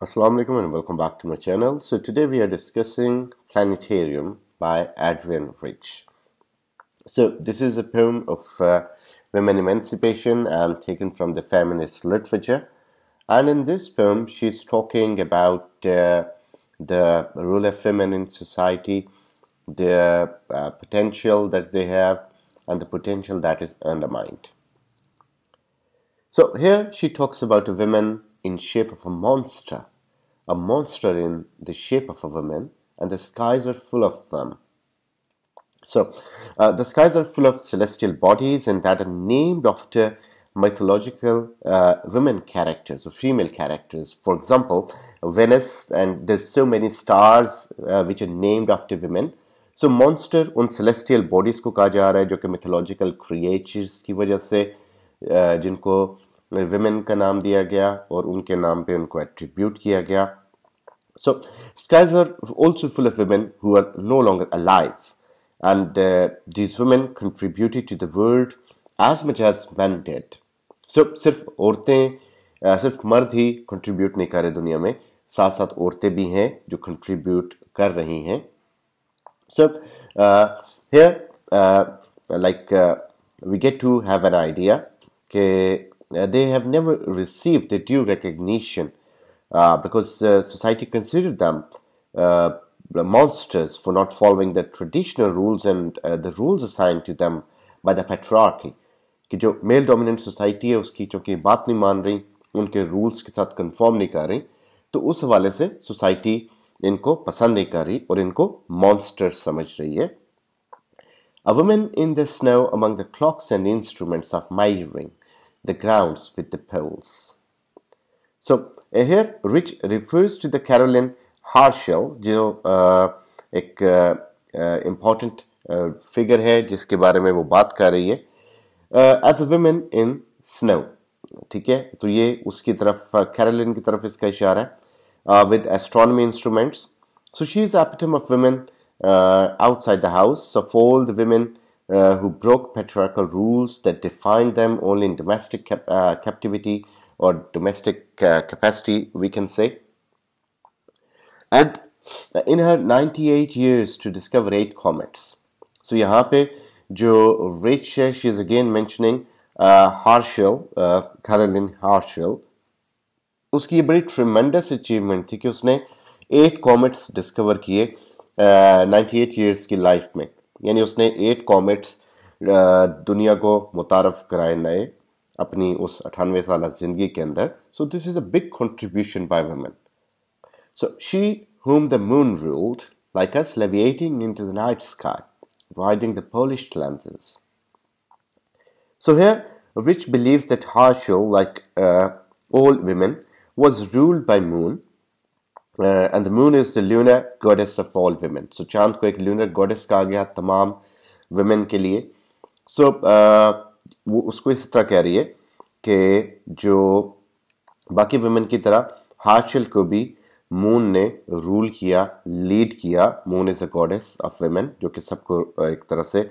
Assalamu alaikum and welcome back to my channel. So today we are discussing Planetarium by Adrienne Rich. So this is a poem of women emancipation and taken from the feminist literature. And in this poem, she's talking about the role of women in society, the potential that they have, and the potential that is undermined. So here she talks about a woman in shape of a monster in the shape of a woman, and the skies are full of them. So the skies are full of celestial bodies and that are named after mythological women characters or female characters. For example, Venus, and there's so many stars which are named after women. So monster उन celestial bodies को कहा जा रहा है जो कि mythological creatures की वजह से जिनको women का नाम दिया गया और उनके नाम पे उनको attribute किया गया. So skies are also full of women who are no longer alive, and these women contributed to the world as much as men did. So सिर्फ औरतें सिर्फ मर्द ही contribute नहीं कर रहे दुनिया में, साथ साथ औरतें भी हैं जो contribute कर रही हैं. So here we get to have an idea that they have never received the due recognition because society considered them monsters for not following the traditional rules and the rules assigned to them by the patriarchy. कि जो male dominant society है उसकी चूंकि बात नहीं मान रही, उनके रूल्स के साथ कंफर्म नहीं कर रही, तो उस हवाले से सोसाइटी इनको पसंद नहीं कर रही और इनको मॉन्स्टर समझ रही है. A woman in the snow among the clocks and instruments of measuring the grounds with the poles. So here Rich refers to the Caroline Herschel, जो एक important figure है जिसके बारे में वो बात कर रही है, as a woman in snow. ठीक है, तो ये उसकी तरफ कैरोलिन की तरफ इसका इशारा है, with astronomy instruments. So she is the epitome of women outside the house, of all the women who broke patriarchal rules that defined them only in domestic captivity or domestic capacity, we can say. And in her 98 years to discover 8 comets. So यहाँ पे जो Rich है, she is again mentioning Herschel, Caroline Herschel. उसकी ये बड़ी tremendous achievement थी कि उसने 8 comets discover किए 98 years की life में. यानी उसने 8 comets दुनिया को मुतारफ कराए नए अपनी उस 98 साल जिंदगी के अंदर. So this is a big contribution by women. So she whom the moon ruled, like us leviating into the night sky, riding the polished lenses. So here Rich believes that Herschel, like all women, was ruled by moon, and the moon is the lunar goddess of all women. So चांद को एक lunar goddess कहा गया तमाम women के लिए. So वो उसको इस तरह कह रही है कि जो बाकी women की तरह Herschel को भी मून ने रूल किया, लीड किया. Moon is a goddess of women जो कि सबको एक तरह से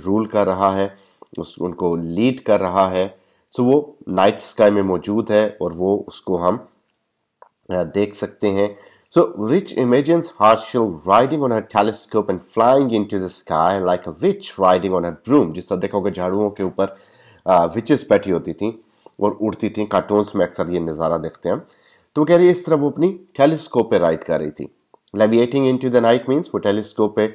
रूल कर रहा है, उनको लीड कर रहा है. सो वो नाइट स्काई में मौजूद है और वो उसको हम देख सकते हैं. So Rich imagines Herschel riding on her telescope and flying into the sky like a witch riding on her broom. जिस तरह देखा होगा झाड़ुओं के ऊपर विचेस बैठी होती थी और उड़ती थी, कार्टून्स में अक्सर ये नज़ारा देखते हैं. तो कह रही है इस तरह वो अपनी टेलीस्कोप पे राइड कर रही थी. लेविएटिंग इनटू द नाइट मींस वो टेलीस्कोप पे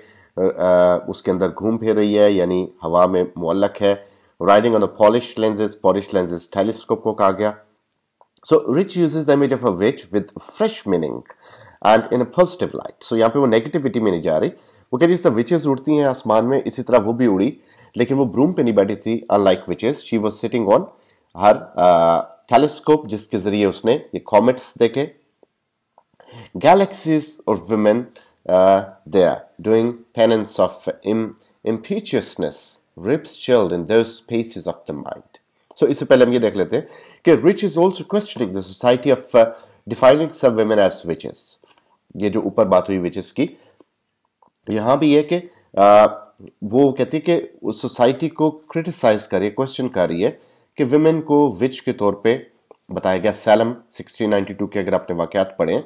उसके अंदर घूम फिर रही है, यानी हवा में मुअल्लक है. Riding on the polished lenses telescope को कहा गया. So rich uses the image of a witch with fresh meaning and in a positive light. So यहाँ पे वो नेगेटिविटी में नहीं जा रही. वो कह रही है विचेस उड़ती हैं आसमान में, इसी तरह वो भी उड़ी, लेकिन वो ब्रूम पे नहीं बैठी थी. Unlike witches she was sitting on her telescope जिसके जरिए उसने ये कॉमेट्स देखे. Galaxies of women there doing penance of impetuousness, ribs chilled in those spaces of the mind. So इससे पहले हम ये देख लेते हैं कि Rich is also questioning the society of defining some women as witches. ये जो ऊपर बात हुई witches की, यहाँ भी ये कि वो कहती है कि उस सोसाइटी को क्रिटिसाइज कर रही है, क्वेश्चन कर रही है कि विमेन को विच के तौर पे बताया गया सैलम 1692 के अगर आपने वाकयात पढ़े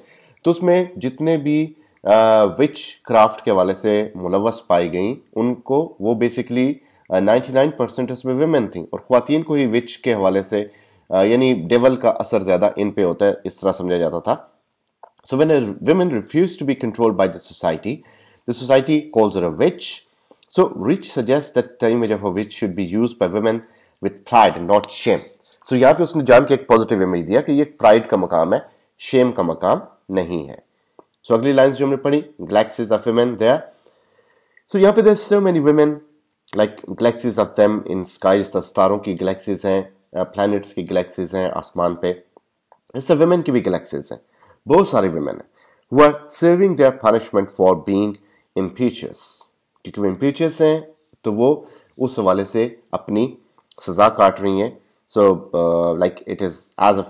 तो उसमें जितने भी विच क्राफ्ट के हवाले से मुलव्वस पाई गई उनको वो बेसिकली 99% उसमें विमेन थी और ख्वातीन को ही विच के हवाले से यानी डेवल का असर ज्यादा इन पे होता है, इस तरह समझा जाता था. So when a woman refused to be controlled by the society calls her a witch. So Rich suggests that the image of a witch should be used by women with pride and not shame. So यहाँ पे उसने जान के एक positive image दिया कि ये pride का मकाम है, शेम का मकाम नहीं है. So अगली लाइंस जो हमने पढ़ी, galaxies of women there. So यहाँ पे there's so many women, like galaxies of them in skies, तारों की galaxies हैं, planets की galaxies हैं आसमान पे. इससे women की भी galaxies हैं, बहुत सारे women हैं who are serving their punishment for being impetuous. क्योंकि वो impetuous हैं तो वो उस हवाले से अपनी सजा काट रही हैं. So like it is as of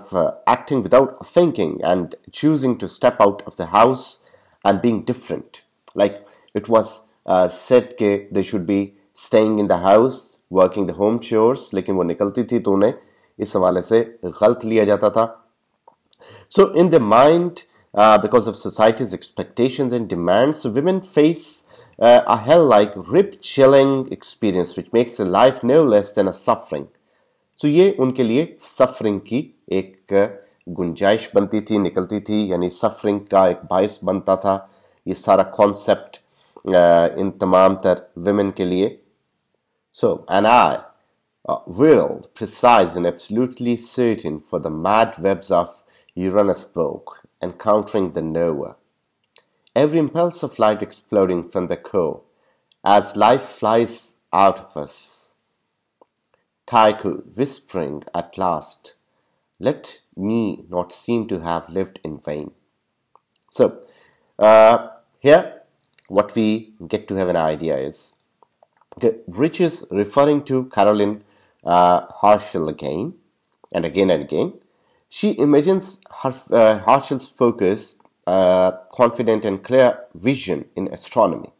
acting without thinking and choosing to step out of the house and being different. Like it was said कि they should be staying in the house working the home chores, लेकिन वो निकलती थी तो उन्हें इस हवाले से गलत लिया जाता था. So in the mind, because of society's expectations and demands, so women face a hell-like, rib-chilling experience which makes their life no less than a suffering. So ये उनके लिए suffering की एक गुंजाइश बनती थी, निकलती थी, यानी suffering का एक बायस बनता था. ये सारा concept इन तमाम तर women के लिए. So, and I, virile, precise and absolutely certain for the mad webs of Uranus spoke, encountering the Nova. Every impulse of light exploding from the core, as life flies out of us. Tycho whispering at last, let me not seem to have lived in vain. So, here what we get to have an idea is, Rich is referring to Caroline Herschel again and again and again. She imagines Herschel's focus, confident and clear vision in astronomy.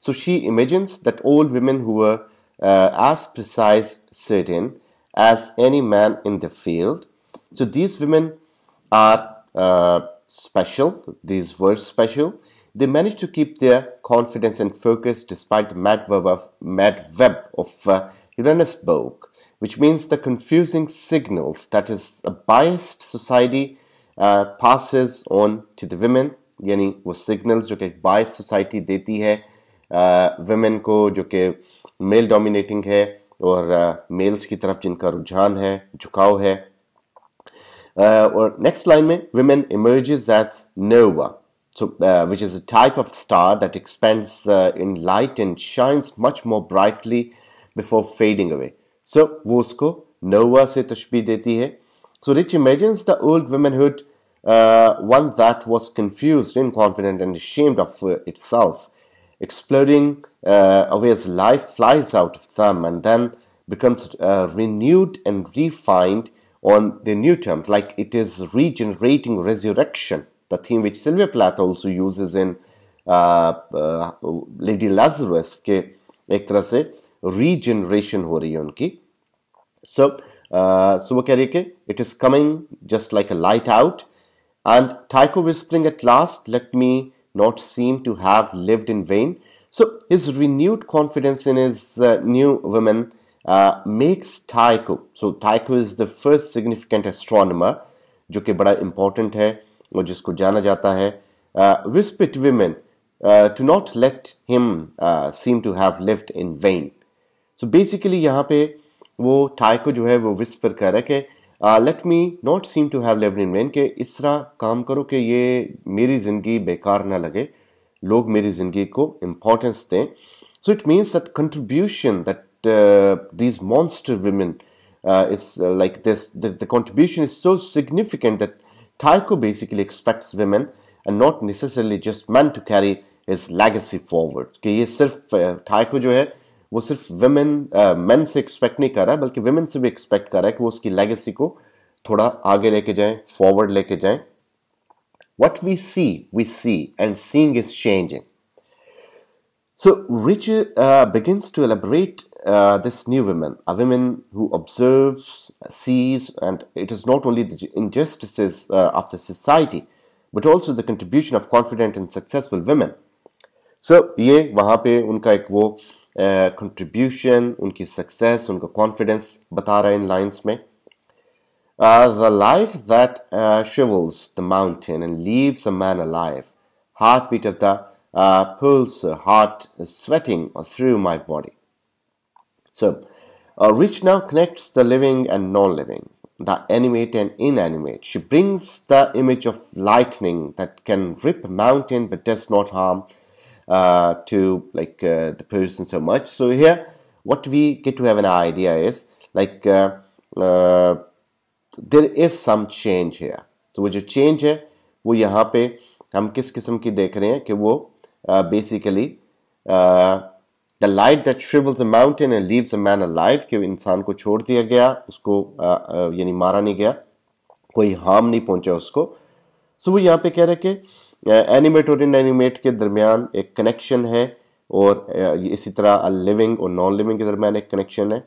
So she imagines that all women who were as precise, certain as any man in the field. So these women are special. These were special. They managed to keep their confidence and focus despite the mad web of Uranus book, which means the confusing signals that is a biased society passes on to the women. यानी वो signals जो कि biased society देती है women को, जो कि male dominating है और males की तरफ जिनका रुझान है, झुकाव है. और next line में women emerges as nova, so which is a type of star that expands in light and shines much more brightly before fading away. So वो उसको nova से तशबीह देती है. So Rich imagines the old womanhood, one that was confused, inconfident and ashamed of itself, exploding away as life flies out of them and then becomes renewed and refined on the new terms, like it is regenerating resurrection, the theme which Sylvia Plath also uses in Lady Lazarus, के एक तरह से regeneration हो रही है उनकी. So वो कह रही है कि it is coming just like a light out, and Tycho whispering at last, let me not seem to have lived in vain. So his renewed confidence in his new woman makes Tycho. So Tycho is the first significant astronomer जो कि बड़ा important है और जिसको जाना जाता है. Whisper to women to not let him seem to have lived in vain. So basically यहाँ पे वो Tycho जो है वो whisper कर रहा है कि let me not seem to have lived in vain, कि इस तरह काम करो कि ये मेरी जिंदगी बेकार ना लगे, लोग मेरी जिंदगी को importance दें. So it means that contribution that these monster women is like this, the contribution is so significant that Tycho basically expects women and not necessarily just men to carry his legacy forward. कि ये सिर्फ Tycho जो है वो सिर्फ men से expect नहीं कर रहा है, बल्कि women से भी expect कर रहा है कि वो उसकी legacy को थोड़ा आगे लेके जाएं, forward लेके जाएं. What we see, and seeing is changing. So Rich begins to elaborate this new woman, a woman who observes, sees, and it is not only the injustices of the society, but also the contribution of confident and successful women. So ये वहाँ पे उनका एक वो contribution, उनकी success, उनका confidence बता रहा है इन lines में. The light that shrivels the mountain and leaves a man alive, heartbeat of the pulse, heart sweating through my body. So, Rich now connects the living and non-living, the animate and inanimate. She brings the image of lightning that can rip a mountain but does not harm to the person so much. So here, what we get to have an idea is there is some change here. So वो जो change है वो यहाँ पे हम किस किस्म की देख रहे हैं कि वो basically the light that shrivels a mountain and leaves a man alive, कि इंसान को छोड़ दिया गया, उसको यानी मारा नहीं गया, कोई हार्म नहीं पहुंचा उसको. सो वो यहाँ पे कह रहे हैं कि एनिमेट और इनएनिमेट के दरमियान एक कनेक्शन है, और इसी तरह लिविंग और नॉन लिविंग के दरमियान एक कनेक्शन है.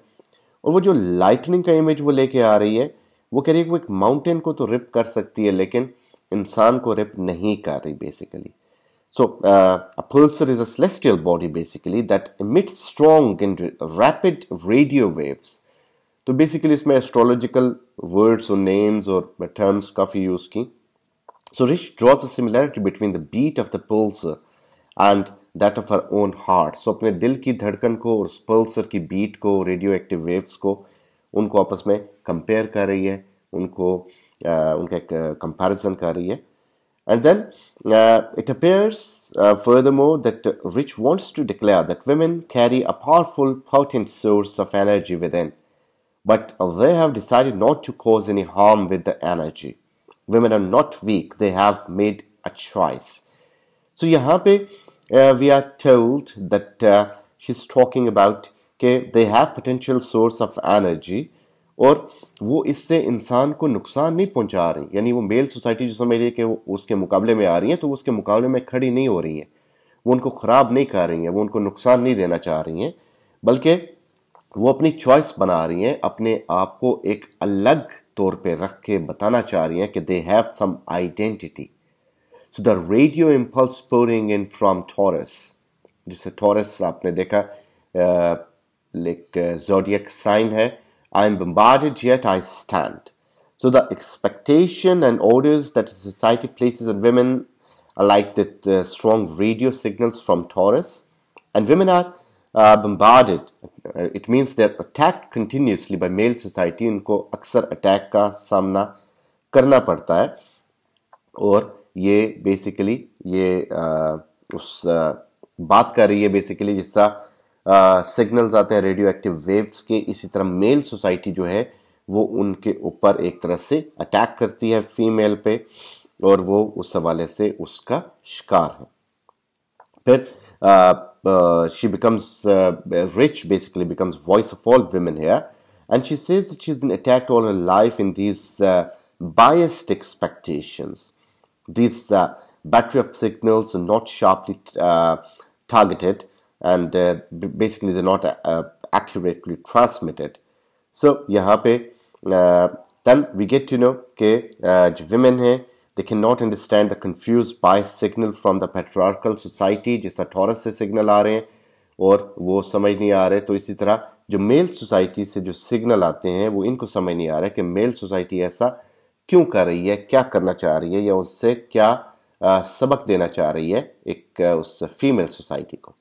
और वो जो लाइटनिंग का इमेज वो लेके आ रही है, वो कह रही है कि वो एक माउंटेन को तो रिप कर सकती है लेकिन इंसान को रिप नहीं कर रही basically. So, a pulsar is a celestial body basically that emits strong and rapid radio waves. तो basically इसमें astrological words और names और terms काफ़ी use की. So, Rich draws a similarity between the beat of the pulsar and that of her own heart. So, अपने दिल की धड़कन को और उस pulsar की beat को, radioactive waves को, उनको आपस में compare कर रही है, उनको उनका एक comparison कर रही है. And then it appears furthermore that Rich wants to declare that women carry a powerful, potent source of energy within, but they have decided not to cause any harm with the energy. Women are not weak, they have made a choice. So यहाँ पे we are told that she's talking about कि they have potential source of energy, और वो इससे इंसान को नुकसान नहीं पहुंचा रही. यानी वो मेल सोसाइटी जो समझ रही है कि वो उसके मुकाबले में आ रही है, तो वो उसके मुकाबले में खड़ी नहीं हो रही है, वो उनको ख़राब नहीं कर रही हैं, वो उनको नुकसान नहीं देना चाह रही हैं, बल्कि वो अपनी चॉइस बना रही हैं, अपने आप को एक अलग तौर पे रख के बताना चाह रही हैं कि they have some identity. So the radio impulse pouring in from Taurus, जिससे टॉरस आपने देखा ज़ोडिएक साइन है. I am bombarded, yet I stand. So the expectation and orders that society places on women are like the strong radio signals from Taurus, and women are bombarded. It means they're attacked continuously by male society. उनको अक्सर attack का सामना करना पड़ता है, और ये basically ये उस बात कर रही है basically जिसका सिग्नल्स आते हैं रेडियो एक्टिव वेव्स के. इसी तरह मेल सोसाइटी जो है वो उनके ऊपर एक तरह से अटैक करती है फीमेल पे, और वो उस हवाले से उसका शिकार है. फिर she becomes Rich basically becomes voice of all women here, and she says that she's been attacked all her life in these biased expectations. These battery of signals are not sharply targeted, and basically they're not accurately transmitted. So यहाँ पे then we get to know कि जो women हैं, they cannot understand the confused biased signal from the patriarchal society, जिसका taurus से signal आ रहे हैं और वो समझ नहीं आ रहे. तो इसी तरह जो मेल सोसाइटी से जो सिग्नल आते हैं वो इनको समझ नहीं आ रहा है कि मेल सोसाइटी ऐसा क्यों कर रही है, क्या करना चाह रही है, या उससे क्या सबक देना चाह रही है एक उस फीमेल सोसाइटी को.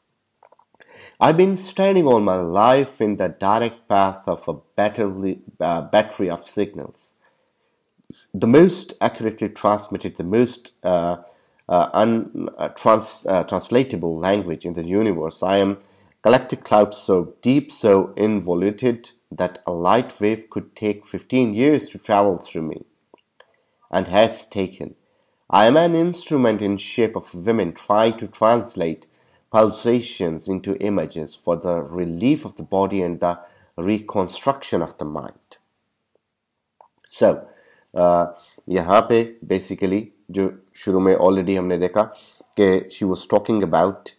I've been standing all my life in the direct path of a battery of signals, the most accurately transmitted, the most translatable language in the universe. I am galactic cloud so deep, so involuted that a light wave could take 15 years to travel through me, and has taken. I am an instrument in shape of women trying to translate pulsations into images for the relief of the body and the reconstruction of the mind. So, यहाँ पे basically जो शुरू में already हमने देखा कि she was talking about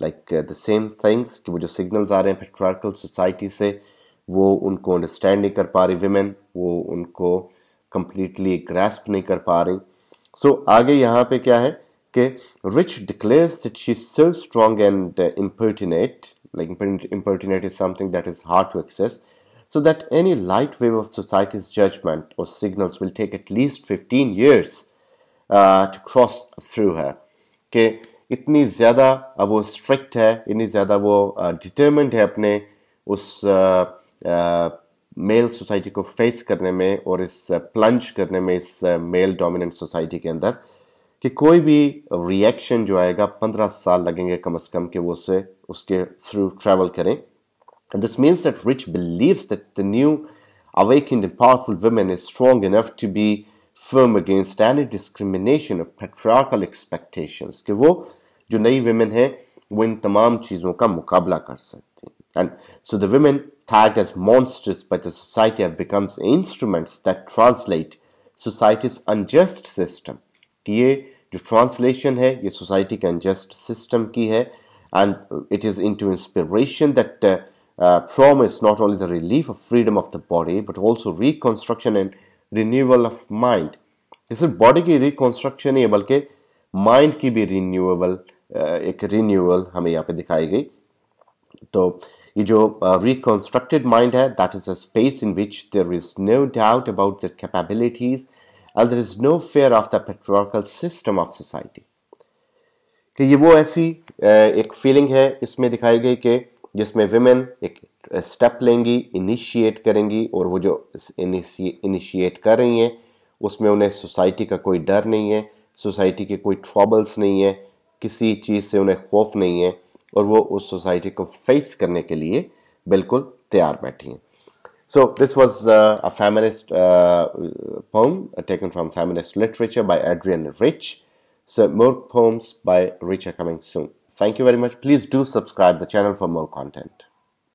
like the same things कि वो जो सिग्नल्स आ रहे हैं पेट्रियार्कल सोसाइटी से वो उनको अंडरस्टैंड नहीं कर पा रही विमेन, वो उनको कंप्लीटली ग्रैस्प नहीं कर पा रही. सो आगे यहाँ पे क्या है कि rich declares that she is so strong and impertinent, like impertinent is something that is hard to access, so that any light wave of society's judgment or signals will take at least 15 years to cross through her. कि इतनी ज़्यादा वो strict है, इतनी ज़्यादा वो determined है अपने उस मेल सोसाइटी को फेस करने में और इस प्लंज करने में इस मेल डोमिनेंट सोसाइटी के अंदर कि कोई भी रिएक्शन जो आएगा 15 साल लगेंगे कम से कम कि वो उसके थ्रू ट्रैवल करें. This means that Rich believes that the new awakened and powerful women is strong enough to be firm against any discrimination or patriarchal expectations. कि वो जो नई women है वो इन तमाम चीज़ों का मुकाबला कर सकती हैं. And so the women tagged as monsters by the society have become instruments that translate society's unjust system. कि ये जो translation है ये society का unjust system की है, and it is into inspiration that promise not only the relief of freedom of the body but also reconstruction and renewal of mind. ये सिर्फ बॉडी की रिकॉन्स्ट्रक्शन नहीं है बल्कि माइंड की भी एक रिन्यूअल हमें यहाँ पे दिखाई गई. तो ये जो reconstructed mind है, that is a space in which there is no doubt about their capabilities and there is no fear of the patriarchal system of society. कि ये वो ऐसी एक फीलिंग है इसमें दिखाई गई कि जिसमें विमेन एक स्टेप लेंगी, इनिशिएट करेंगी और वो जो इनिशिएट कर रही हैं उसमें उन्हें सोसाइटी का कोई डर नहीं है, सोसाइटी के कोई ट्रबल्स नहीं है, किसी चीज़ से उन्हें खौफ नहीं है और वो उस सोसाइटी को फेस करने के लिए बिल्कुल तैयार बैठी हैं. So this was a feminist poem taken from feminist literature by Adrienne Rich. So more poems by Rich are coming soon. Thank you very much. Please do subscribe the channel for more content.